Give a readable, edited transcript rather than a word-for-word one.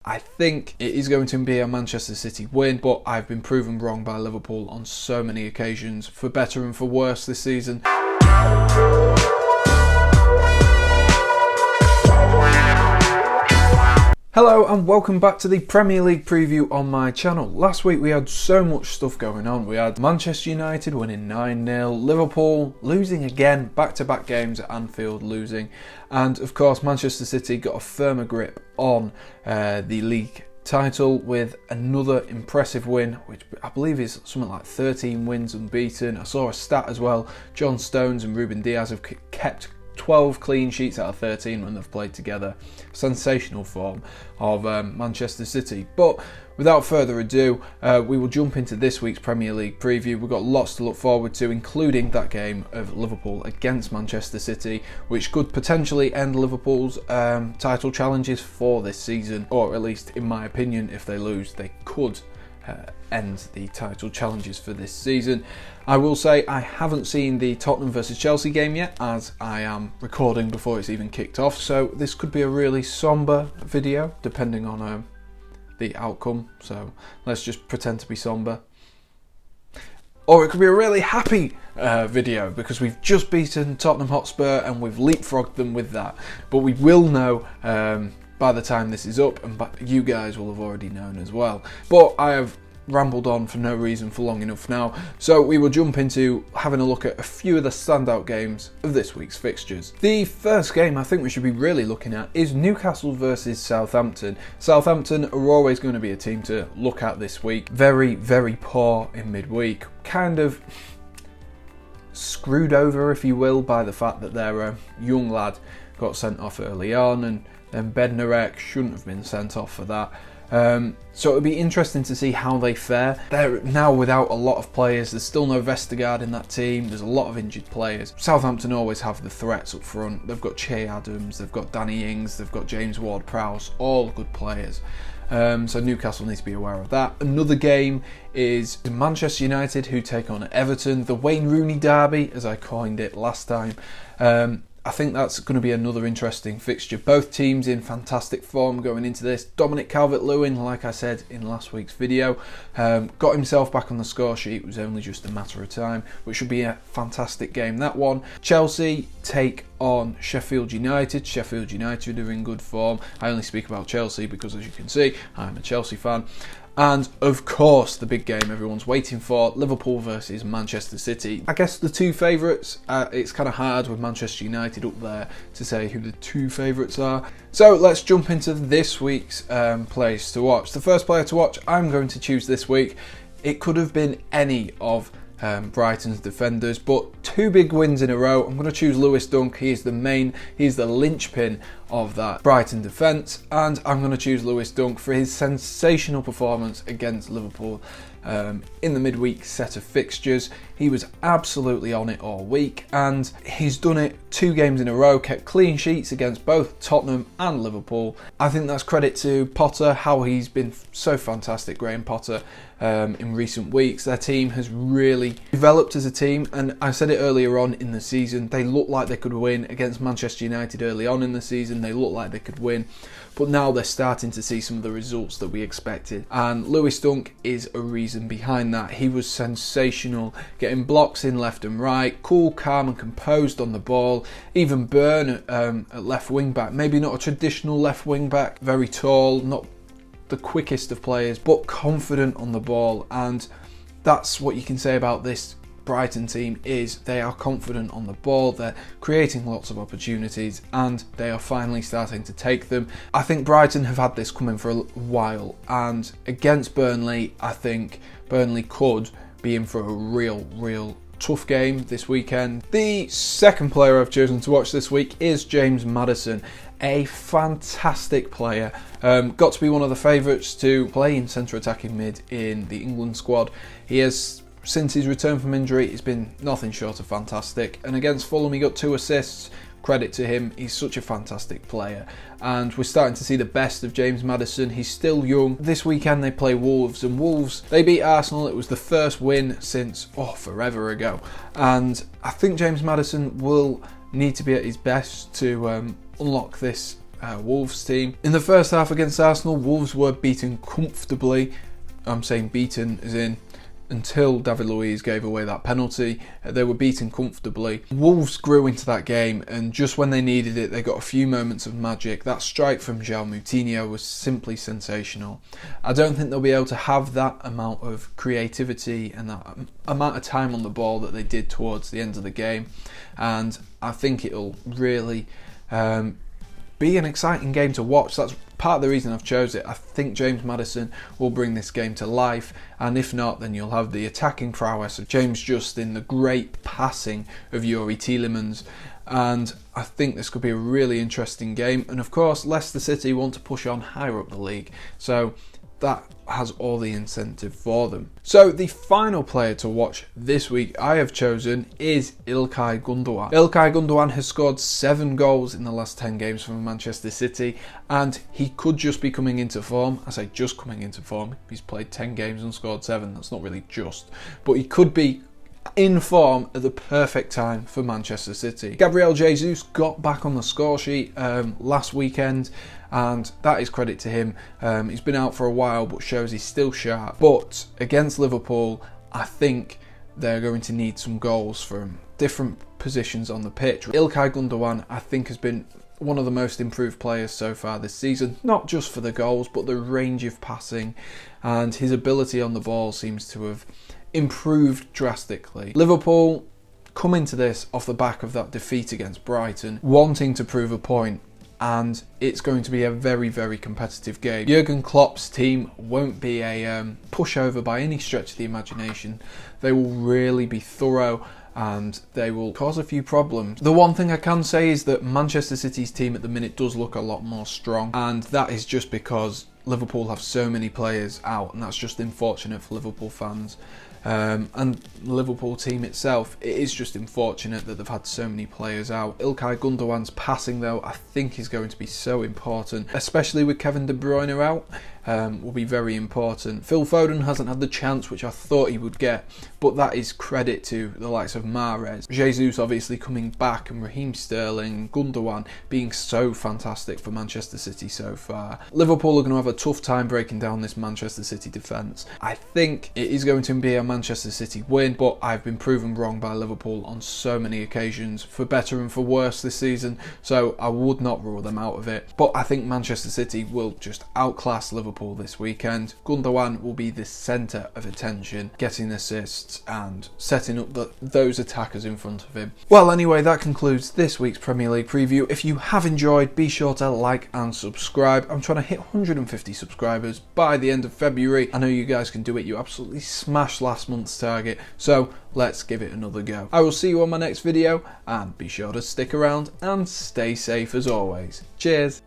I think it is going to be a Manchester City win, but I've been proven wrong by Liverpool on so many occasions, for better and for worse this season. Hello and welcome back to the Premier League preview on my channel. Last week we had so much stuff going on. We had Manchester United winning 9-0, Liverpool losing again, back-to-back games at Anfield losing, and of course Manchester City got a firmer grip on the league title with another impressive win, which I believe is something like 13 wins unbeaten. I saw a stat as well, John Stones and Ruben Diaz have kept 12 clean sheets out of 13 when they've played together. Sensational form of Manchester City. But without further ado, we will jump into this week's Premier League preview. We've got lots to look forward to, including that game of Liverpool against Manchester City, which could potentially end Liverpool's title challenges for this season, or at least in my opinion, if they lose, they could end the title challenges for this season. I will say I haven't seen the Tottenham versus Chelsea game yet, as I am recording before it's even kicked off, so this could be a really somber video depending on the outcome, so let's just pretend to be somber. Or it could be a really happy video because we've just beaten Tottenham Hotspur and we've leapfrogged them with that, but we will know by the time this is up, and you guys will have already known as well. But I have rambled on for no reason for long enough now, so we will jump into having a look at a few of the standout games of this week's fixtures. The first game I think we should be really looking at is Newcastle versus Southampton. Southampton are always going to be a team to look at this week. Very, very poor in midweek. Kind of screwed over, if you will, by the fact that their young lad got sent off early on, and then Bednarek shouldn't have been sent off for that. So it'll be interesting to see how they fare. They're now without a lot of players. There's still no Vestergaard in that team. There's a lot of injured players. Southampton always have the threats up front. They've got Che Adams, they've got Danny Ings, they've got James Ward-Prowse, all good players. So Newcastle needs to be aware of that. Another game is Manchester United, who take on Everton, the Wayne Rooney derby, as I coined it last time. I think that's going to be another interesting fixture. Both teams in fantastic form going into this. Dominic Calvert-Lewin, like I said in last week's video, got himself back on the score sheet. It was only just a matter of time, which should be a fantastic game, that one. Chelsea take on Sheffield United. Sheffield United are in good form. I only speak about Chelsea because, as you can see, I'm a Chelsea fan. And of course, the big game everyone's waiting for, Liverpool versus Manchester City. I guess the two favourites, it's kind of hard with Manchester United up there to say who the two favourites are. So let's jump into this week's players to watch. The first player to watch I'm going to choose this week. It could have been any of Brighton's defenders, but two big wins in a row. I'm going to choose Lewis Dunk. He's the linchpin of that Brighton defence, and I'm going to choose Lewis Dunk for his sensational performance against Liverpool in the midweek set of fixtures. He was absolutely on it all week, and he's done it 2 games in a row, kept clean sheets against both Tottenham and Liverpool. I think that's credit to Potter, how he's been so fantastic, Graham Potter, in recent weeks. Their team has really developed as a team, and I said it earlier on in the season, they looked like they could win against Manchester United early on in the season. They looked like they could win, but now they're starting to see some of the results that we expected, and Lewis Dunk is a reason behind that. He was sensational, getting blocks in left and right, cool, calm and composed on the ball. Even Burn at left wing back, maybe not a traditional left wing back, very tall, not the quickest of players, but confident on the ball, and that's what you can say about this Brighton team, is they are confident on the ball, they're creating lots of opportunities, and they are finally starting to take them. I think Brighton have had this coming for a while, and against Burnley, I think Burnley could be in for a real tough game this weekend. The second player I've chosen to watch this week is James Maddison. A fantastic player, got to be one of the favourites to play in centre attacking mid in the England squad. He has, since his return from injury, he's been nothing short of fantastic, and against Fulham he got 2 assists. Credit to him, he's such a fantastic player, and we're starting to see the best of James Maddison. He's still young. This weekend they play Wolves, and Wolves, they beat Arsenal. It was the first win since forever ago, and I think James Maddison will need to be at his best to unlock this Wolves team. In the first half against Arsenal, Wolves were beaten comfortably. I'm saying beaten as in until David Luiz gave away that penalty. They were beaten comfortably. Wolves grew into that game, and just when they needed it, they got a few moments of magic. That strike from João Moutinho was simply sensational. I don't think they'll be able to have that amount of creativity and that amount of time on the ball that they did towards the end of the game, and I think it'll really be an exciting game to watch. That's part of the reason I've chose it. I think James Maddison will bring this game to life, and if not, then you'll have the attacking prowess of James Justin, the great passing of Youri Tielemans, and I think this could be a really interesting game. And of course, Leicester City want to push on higher up the league, so that has all the incentive for them. So the final player to watch this week I have chosen is Ilkay Gundogan. Ilkay Gundogan has scored 7 goals in the last 10 games for Manchester City, and he could just be coming into form. I say just coming into form. He's played 10 games and scored 7. That's not really just, but he could be in form at the perfect time for Manchester City. Gabriel Jesus got back on the score sheet last weekend, and that is credit to him. He's been out for a while, but shows he's still sharp. But against Liverpool, I think they're going to need some goals from different positions on the pitch. Ilkay Gundogan, I think, has been one of the most improved players so far this season, not just for the goals, but the range of passing, and his ability on the ball seems to have improved drastically. Liverpool come into this off the back of that defeat against Brighton, wanting to prove a point, and it's going to be a very, very competitive game. Jurgen Klopp's team won't be a pushover by any stretch of the imagination. They will really be thorough, and they will cause a few problems. The one thing I can say is that Manchester City's team at the minute does look a lot more strong, and that is just because Liverpool have so many players out, and that's just unfortunate for Liverpool fans. And the Liverpool team itself, it is just unfortunate that they've had so many players out. Ilkay Gundogan's passing, though, I think is going to be so important, especially with Kevin De Bruyne out. Will be very important. Phil Foden hasn't had the chance which I thought he would get, but that is credit to the likes of Mahrez. Jesus obviously coming back, and Raheem Sterling, Gundogan being so fantastic for Manchester City so far. Liverpool are going to have a tough time breaking down this Manchester City defence. I think it is going to be a Manchester City win, but I've been proven wrong by Liverpool on so many occasions, for better and for worse this season, so I would not rule them out of it. But I think Manchester City will just outclass Liverpool this weekend. Gundogan will be the centre of attention, getting assists and setting up those attackers in front of him. Well, anyway, that concludes this week's Premier League preview. If you have enjoyed, be sure to like and subscribe. I'm trying to hit 150 subscribers by the end of February. I know you guys can do it. You absolutely smashed last month's target, so let's give it another go. I will see you on my next video, and be sure to stick around and stay safe as always. Cheers.